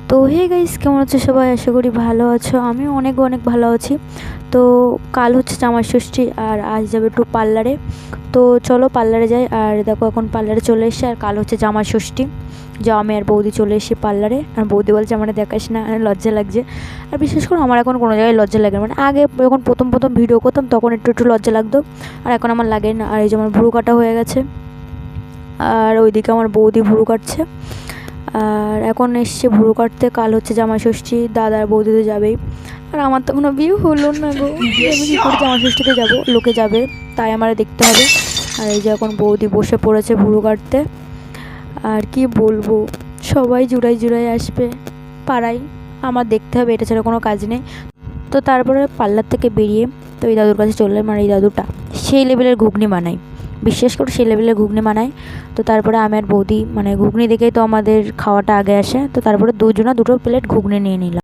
তো hey guys, কেমন আছো সবাই? আশা করি ভালো আছো। আমি অনেক অনেক ভালো আছি। তো কাল হচ্ছে জামাই ষষ্ঠী, আর আজ যাবে একটু পার্লারে। তো চলো পার্লারে যাই। আর দেখো এখন পার্লারে চলে এসেছি, আর কাল হচ্ছে জামাই ষষ্ঠী। আমি আর বৌদি চলে এসেছি পার্লারে। আর বৌদি বলছে আমার দেখাস না, লজ্জা লাগছে। আর বিশেষ করে আমার এখন কোনো জায়গায় লজ্জা লাগে না। মানে আগে যখন প্রথম প্রথম ভিডিও করতাম তখন একটু একটু লজ্জা লাগতো, আর এখন আমার লাগে না। আর এই যে আমার ভুরু কাটা হয়ে গেছে, আর ওইদিকে আমার বৌদি ভুরু কাটছে। আর এখন এসছে ভুরু কাটতে। কাল হচ্ছে জামাই ষষ্ঠী, দাদার বৌদি তো যাবেই। আর আমার তো কোনো বিয়ে হলো না গো, আমি কী করে জামাই ষষ্ঠীতে যাবো? লোকে যাবে, তাই আমার দেখতে হবে। আর এই যে এখন বৌদি বসে পড়েছে ভুরু কাটতে। আর কি বলবো, সবাই জুড়াই জুড়াই আসবে পাড়ায়, আমার দেখতে হবে, এটা ছাড়া কোনো কাজ নেই। তো তারপরে পার্লার থেকে বেরিয়ে তো এই দাদুর কাছে চললাম। আর এই দাদুটা সেই লেভেলের ঘুগনি বানায়, বিশ্বাস করে সেই লেভেলের ঘুগনি বানায়। তো তারপরে আমি আর বৌদি, মানে ঘুগনি দেখেই তো আমাদের খাওয়াটা আগে আসে। তো তারপরে দুজনা দুটো প্লেট ঘুগনি নিয়ে নিলাম।